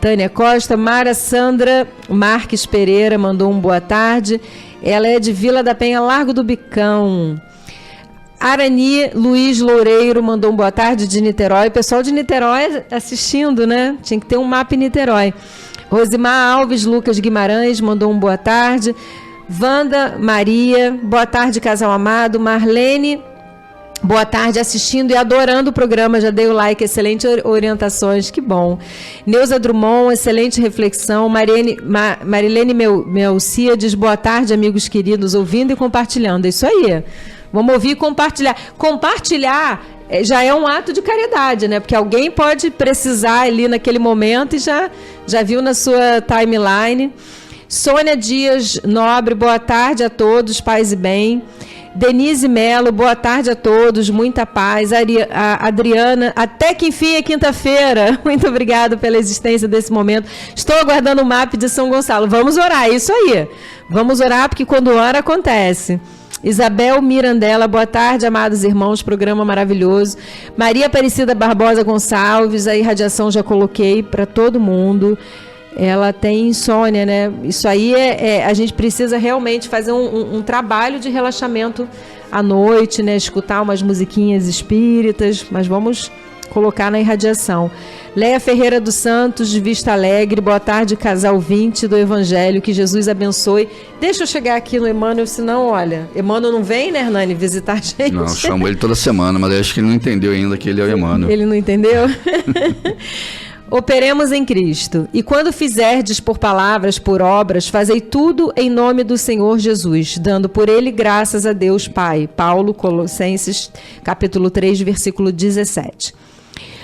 Tânia Costa. Mara Sandra Marques Pereira mandou um boa tarde. Ela é de Vila da Penha, Largo do Bicão. Arani Luiz Loureiro mandou um boa tarde de Niterói. O pessoal de Niterói assistindo, né? Tinha que ter um mapa em Niterói. Rosimar Alves Lucas Guimarães mandou um boa tarde. Wanda Maria, boa tarde, casal amado. Marlene, boa tarde, assistindo e adorando o programa. Já dei o like, excelente orientações, que bom. Neuza Drummond, excelente reflexão. Marilene Melcíades, boa tarde, amigos queridos, ouvindo e compartilhando. É isso aí. Vamos ouvir e compartilhar. Compartilhar já é um ato de caridade, né? Porque alguém pode precisar ali naquele momento e já viu na sua timeline. Sônia Dias Nobre, boa tarde a todos, paz e bem. Denise Mello, boa tarde a todos, muita paz. A Adriana, até que enfim é quinta-feira. Muito obrigado pela existência desse momento. Estou aguardando o mapa de São Gonçalo. Vamos orar, isso aí. Vamos orar, porque quando ora acontece. Isabel Mirandela, boa tarde, amados irmãos, programa maravilhoso. Maria Aparecida Barbosa Gonçalves, a irradiação já coloquei para todo mundo. Ela tem insônia, né? Isso aí a gente precisa realmente fazer um trabalho de relaxamento à noite, né? Escutar umas musiquinhas espíritas, mas vamos colocar na irradiação. Leia Ferreira dos Santos, de Vista Alegre, boa tarde, casal 20 do Evangelho, que Jesus abençoe. Deixa eu chegar aqui no Emmanuel, senão, olha, Emmanuel não vem, né, Hernani, visitar a gente?
Não, eu chamo ele toda semana, mas eu acho que ele não entendeu ainda que ele é o Emmanuel.
Ele não entendeu? Operemos em Cristo, e quando fizerdes por palavras, por obras, fazei tudo em nome do Senhor Jesus, dando por ele graças a Deus Pai. Paulo, Colossenses, capítulo 3, versículo 17.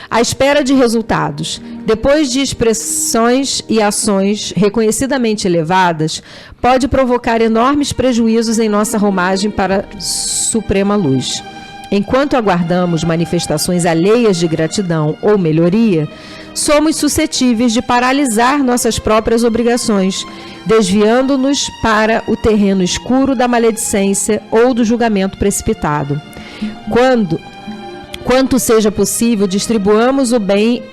À espera de resultados. Depois de expressões e ações reconhecidamente elevadas, pode provocar enormes prejuízos em nossa romagem para a suprema luz. Enquanto aguardamos manifestações alheias de gratidão ou melhoria, somos suscetíveis de paralisar nossas próprias obrigações, desviando-nos para o terreno escuro da maledicência ou do julgamento precipitado. Quanto seja possível, distribuamos o bem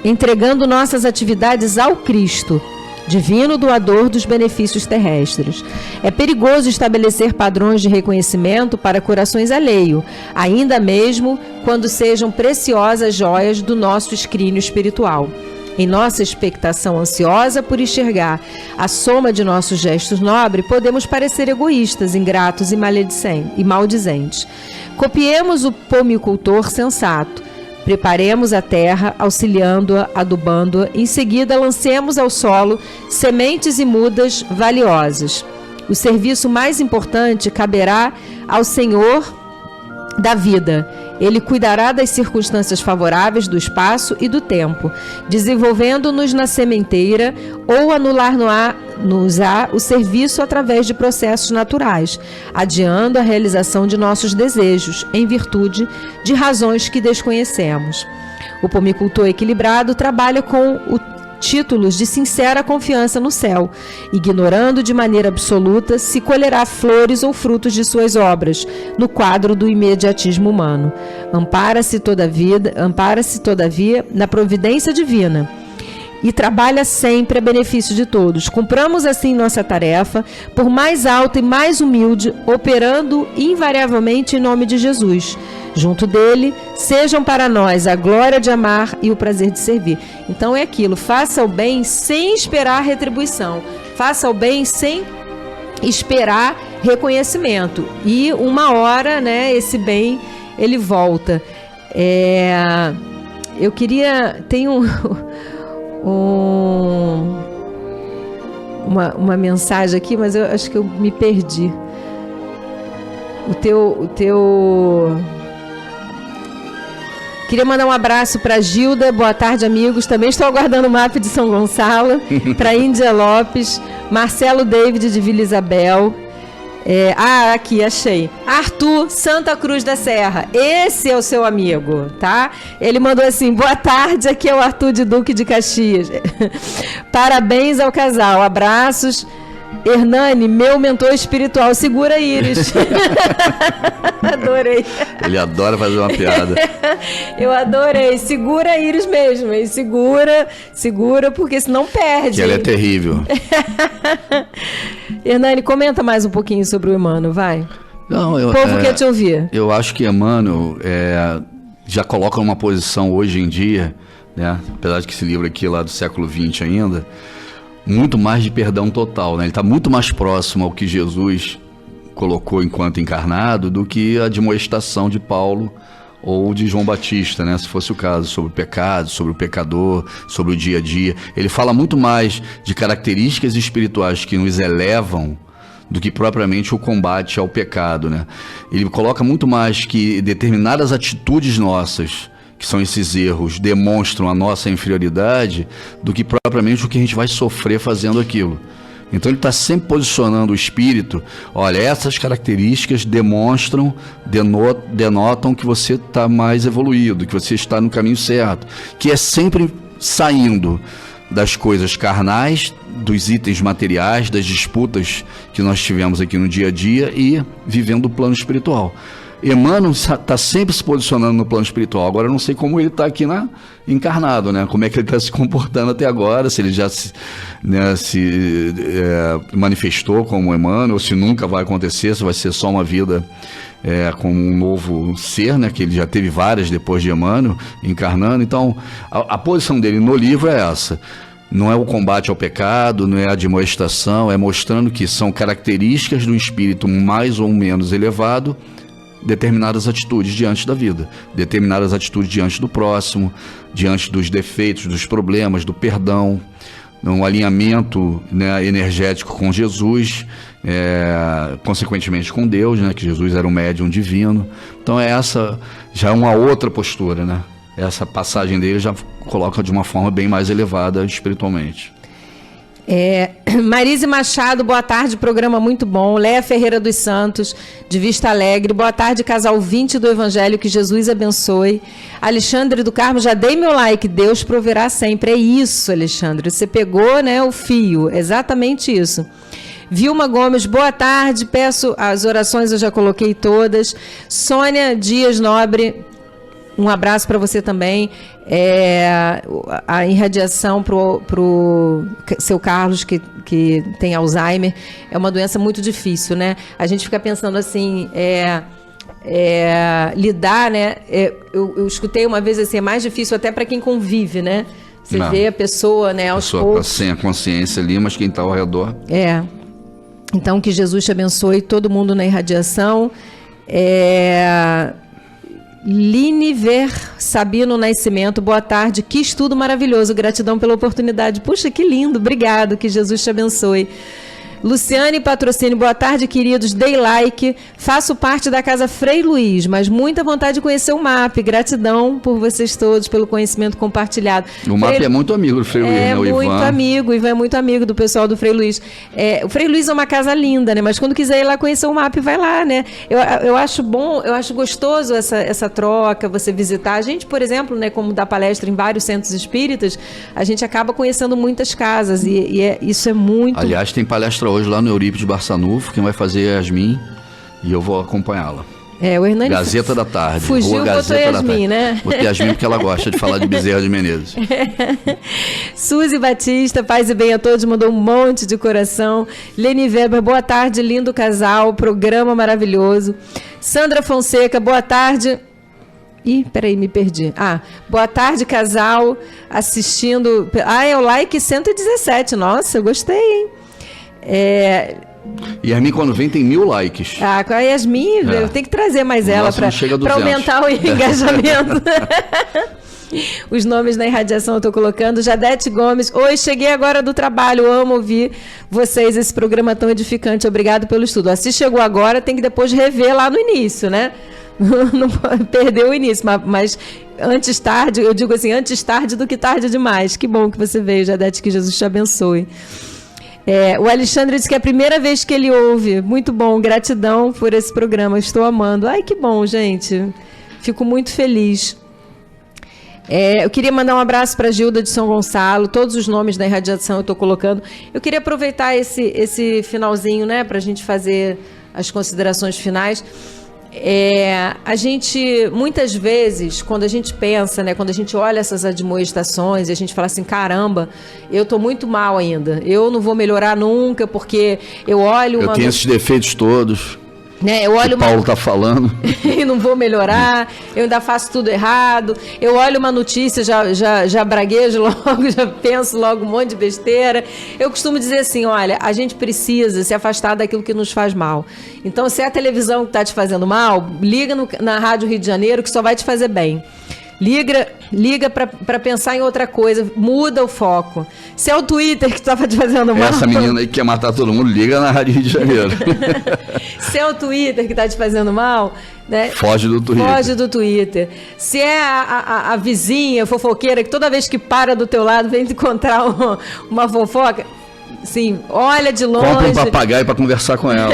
entregando nossas atividades ao Cristo, divino doador dos benefícios terrestres. É perigoso estabelecer padrões de reconhecimento para corações alheios, ainda mesmo quando sejam preciosas joias do nosso escrínio espiritual. Em nossa expectação ansiosa por enxergar a soma de nossos gestos nobres, podemos parecer egoístas, ingratos e maldizentes. Copiemos o pomicultor sensato. Preparemos a terra, auxiliando-a, adubando-a. Em seguida, lancemos ao solo sementes e mudas valiosas. O serviço mais importante caberá ao Senhor da vida. Ele cuidará das circunstâncias favoráveis do espaço e do tempo, desenvolvendo-nos na sementeira ou anular-nos-á o serviço através de processos naturais, adiando a realização de nossos desejos, em virtude de razões que desconhecemos. O pomicultor equilibrado trabalha com títulos de sincera confiança no céu, ignorando de maneira absoluta se colherá flores ou frutos de suas obras, no quadro do imediatismo humano. Ampara-se todavia na providência divina e trabalha sempre a benefício de todos. Cumpramos assim nossa tarefa, por mais alta e mais humilde, operando invariavelmente em nome de Jesus, junto dele, sejam para nós a glória de amar e o prazer de servir. Então é aquilo, faça o bem sem esperar retribuição, faça o bem sem esperar reconhecimento, e uma hora, né, esse bem ele volta. Eu queria, tem uma mensagem aqui, mas eu acho que eu me perdi. Queria mandar um abraço para Gilda, boa tarde, amigos. Também estou aguardando o mapa de São Gonçalo. Para Índia Lopes, Marcelo David de Vila Isabel. Aqui, achei. Arthur, Santa Cruz da Serra. Esse é o seu amigo, tá? Ele mandou assim: boa tarde, aqui é o Arthur de Duque de Caxias. Parabéns ao casal. Abraços. Hernani, meu mentor espiritual, segura Íris. Adorei.
Ele adora fazer uma piada.
Eu adorei. Segura Íris mesmo, hein? Segura, porque senão perde.
Que ela é terrível.
Hernani, comenta mais um pouquinho sobre o Emmanuel, vai.
Não,
o povo quer te ouvir.
Eu acho que Emmanuel já coloca numa posição hoje em dia, né? Apesar de que esse livro aqui é lá do século XX ainda, muito mais de perdão total, né? Ele está muito mais próximo ao que Jesus colocou enquanto encarnado do que a admoestação de Paulo ou de João Batista, né? Se fosse o caso, sobre o pecado, sobre o pecador, sobre o dia a dia. Ele fala muito mais de características espirituais que nos elevam do que propriamente o combate ao pecado, né? Ele coloca muito mais que determinadas atitudes nossas, que são esses erros, demonstram a nossa inferioridade, do que propriamente o que a gente vai sofrer fazendo aquilo. Então ele está sempre posicionando o espírito: olha, essas características denotam que você está mais evoluído, que você está no caminho certo, que é sempre saindo das coisas carnais, dos itens materiais, das disputas que nós tivemos aqui no dia a dia, e vivendo o plano espiritual. Emmanuel está sempre se posicionando no plano espiritual. Agora eu não sei como ele está aqui encarnado, né? Como é que ele está se comportando até agora, se ele já se manifestou como Emmanuel, ou se nunca vai acontecer, se vai ser só uma vida como um novo ser, né? Que ele já teve várias depois de Emmanuel encarnando. Então a posição dele no livro é essa. Não é o combate ao pecado, não é a admoestação, é mostrando que são características do espírito mais ou menos elevado, determinadas atitudes diante da vida, determinadas atitudes diante do próximo, diante dos defeitos, dos problemas, do perdão, um alinhamento, né, energético com Jesus, consequentemente com Deus, né, que Jesus era um médium divino. Então essa já é uma outra postura, né? Essa passagem dele já coloca de uma forma bem mais elevada espiritualmente.
Marise Machado, boa tarde, programa muito bom. Léa Ferreira dos Santos, de Vista Alegre, boa tarde, casal 20 do Evangelho, que Jesus abençoe. Alexandre do Carmo, já dei meu like, Deus proverá sempre. É isso, Alexandre, você pegou, né, o fio, exatamente isso. Vilma Gomes, boa tarde, peço as orações, eu já coloquei todas. Sônia Dias Nobre, um abraço para você também. A irradiação para o seu Carlos, que tem Alzheimer, é uma doença muito difícil, né? A gente fica pensando assim, lidar, né? Eu escutei uma vez assim, é mais difícil até para quem convive, né? Você vê a pessoa, né, aos poucos.
Sem a consciência ali, mas quem está ao redor.
Então, que Jesus te abençoe, todo mundo na irradiação. Liniver Sabino Nascimento, boa tarde, que estudo maravilhoso, gratidão pela oportunidade. Puxa, que lindo, obrigado, que Jesus te abençoe. Luciane Patrocínio, boa tarde, queridos, dei like, faço parte da Casa Frei Luiz, mas muita vontade de conhecer o MAP, gratidão por vocês todos, pelo conhecimento compartilhado.
O MAP é muito amigo do Frei Luiz, né? O
muito
Ivan.
Amigo, o Ivan é muito amigo do pessoal do Frei Luiz. O Frei Luiz é uma casa linda, né? Mas quando quiser ir lá conhecer o MAP, vai lá, né? Eu acho bom, eu acho gostoso essa troca, você visitar. A gente, por exemplo, né, como dá palestra em vários centros espíritas, a gente acaba conhecendo muitas casas e isso é muito...
Aliás, tem palestra hoje lá no Eurípides Barçanufo, quem vai fazer é Yasmin, e eu vou acompanhá-la.
O Hernani
Gazeta da Tarde.
Fugiu, botou Yasmin, né?
Botei Yasmin porque ela gosta de falar de Bezerra de Menezes.
Suzy Batista, paz e bem a todos, mandou um monte de coração. Leni Weber, boa tarde, lindo casal, programa maravilhoso. Sandra Fonseca, boa tarde. Ih, peraí, me perdi. Boa tarde, casal, assistindo... é o like 117, nossa, eu gostei, hein?
Yasmin, quando vem, tem 1000 likes.
Com a Yasmin, eu tenho que trazer mais ela para aumentar o engajamento. Os nomes na irradiação eu estou colocando. Jadete Gomes. Oi, cheguei agora do trabalho. Amo ouvir vocês, esse programa tão edificante. Obrigado pelo estudo. Se chegou agora, tem que depois rever lá no início, né? Não pode perder o início, mas antes tarde, eu digo assim, antes tarde do que tarde demais. Que bom que você veio, Jadete, que Jesus te abençoe. O Alexandre disse que é a primeira vez que ele ouve. Muito bom, gratidão por esse programa, estou amando. Ai, que bom, gente. Fico muito feliz. Eu queria mandar um abraço para a Gilda de São Gonçalo, todos os nomes da irradiação eu estou colocando. Eu queria aproveitar esse finalzinho, né, para a gente fazer as considerações finais. A gente, muitas vezes, quando a gente pensa, né, quando a gente olha essas admoestações e a gente fala assim, caramba, eu estou muito mal ainda, eu não vou melhorar nunca, porque eu olho...
Eu tenho esses defeitos todos...
Eu olho
Paulo está falando.
E não vou melhorar, eu ainda faço tudo errado. Eu olho uma notícia, já braguejo logo, já penso logo um monte de besteira. Eu costumo dizer assim, olha, a gente precisa se afastar daquilo que nos faz mal. Então, se é a televisão que está te fazendo mal, liga na Rádio Rio de Janeiro que só vai te fazer bem. Liga para pensar em outra coisa, muda o foco. Se é o Twitter que estava te fazendo mal...
Essa menina aí que quer matar todo mundo, liga na Rádio Rio de Janeiro.
Se é o Twitter que está te fazendo mal... né?
Foge do Twitter.
Foge do Twitter. Se é a vizinha fofoqueira que toda vez que para do teu lado vem te encontrar uma fofoca... Sim, olha de longe.
Compra um papagaio para conversar com ela.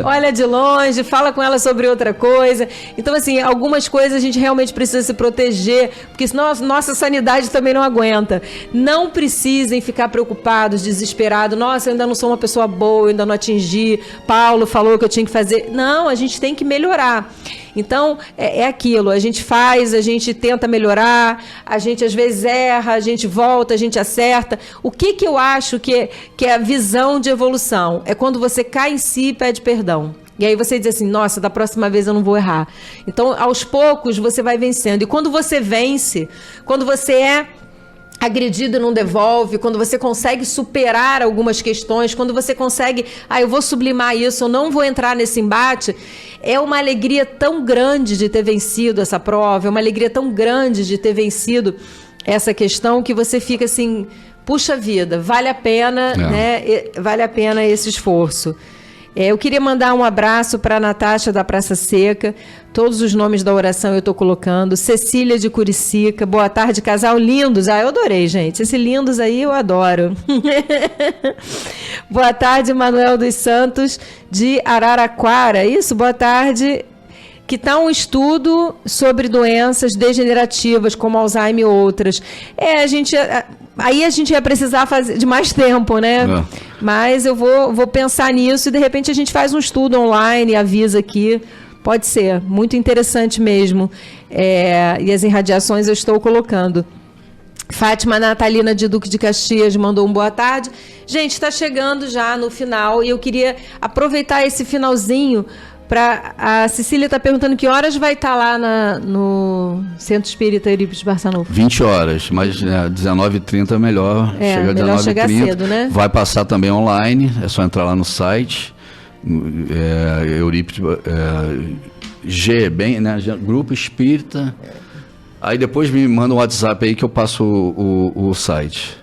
Olha de longe, fala com ela sobre outra coisa. Então, assim, algumas coisas a gente realmente precisa se proteger, porque senão a nossa sanidade também não aguenta. Não precisem ficar preocupados, desesperados. Nossa, eu ainda não sou uma pessoa boa, eu ainda não atingi. Paulo falou que eu tinha que fazer. Não, a gente tem que melhorar. Então, é aquilo, a gente faz, a gente tenta melhorar, a gente às vezes erra, a gente volta, a gente acerta. O que eu acho que é a visão de evolução? É quando você cai em si e pede perdão. E aí você diz assim, nossa, da próxima vez eu não vou errar. Então, aos poucos, você vai vencendo. E quando você vence, quando você é agredido e não devolve, quando você consegue superar algumas questões, quando você consegue, eu vou sublimar isso, eu não vou entrar nesse embate, é uma alegria tão grande de ter vencido essa prova, é uma alegria tão grande de ter vencido essa questão que você fica assim, puxa vida, vale a pena, né? Vale a pena esse esforço. Eu queria mandar um abraço para a Natasha da Praça Seca, todos os nomes da oração eu estou colocando, Cecília de Curicica, boa tarde, casal lindos, eu adorei, gente, esse lindos aí eu adoro. Boa tarde, Manuel dos Santos de Araraquara, isso, boa tarde, que está um estudo sobre doenças degenerativas como Alzheimer e outras. Aí a gente ia precisar fazer de mais tempo, né? Mas eu vou pensar nisso e de repente a gente faz um estudo online e avisa aqui. Pode ser, muito interessante mesmo. E as irradiações eu estou colocando. Fátima Natalina de Duque de Caxias mandou um boa tarde. Gente, está chegando já no final e eu queria aproveitar esse finalzinho. A Cecília está perguntando que horas vai estar lá no Centro Espírita Eurípides de Barçanufo.
20 horas, mas 19h30 é melhor. Chega
melhor
19h30.
Chegar cedo, né?
Vai passar também online, é só entrar lá no site. Eurípides, né? Grupo Espírita. Aí depois me manda um WhatsApp aí que eu passo o site.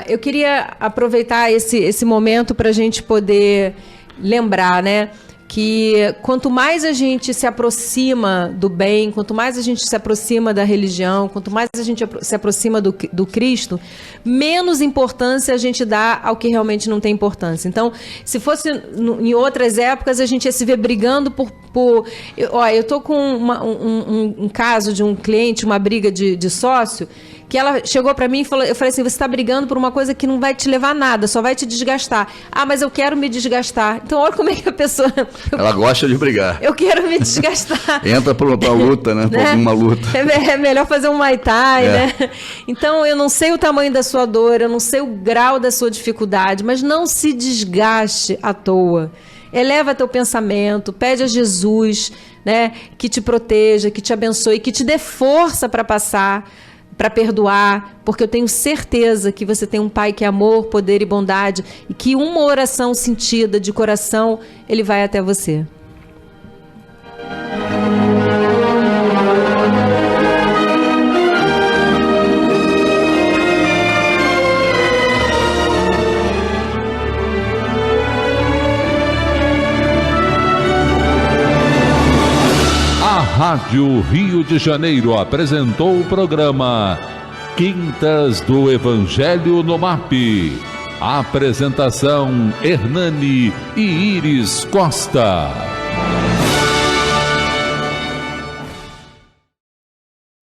Eu queria aproveitar esse momento para a gente poder lembrar, né? Que quanto mais a gente se aproxima do bem, quanto mais a gente se aproxima da religião, quanto mais a gente se aproxima do Cristo, menos importância a gente dá ao que realmente não tem importância. Então, se fosse em outras épocas, a gente ia se ver brigando eu estou com um caso de um cliente, uma briga de sócio, que ela chegou para mim e falou, eu falei assim, você está brigando por uma coisa que não vai te levar a nada, só vai te desgastar. Mas eu quero me desgastar. Então, olha como é que a pessoa...
Ela gosta de brigar.
Eu quero me desgastar.
Entra pra luta, né? Pra alguma luta.
É melhor fazer um Muay Thai, né? Então, eu não sei o tamanho da sua dor, eu não sei o grau da sua dificuldade, mas não se desgaste à toa. Eleva teu pensamento, pede a Jesus, né, que te proteja, que te abençoe, que te dê força para passar, para perdoar, porque eu tenho certeza que você tem um Pai que é amor, poder e bondade, e que uma oração sentida de coração, Ele vai até você.
Rádio Rio de Janeiro apresentou o programa Quintas do Evangelho no MAP. Apresentação Hernani e Iris Costa.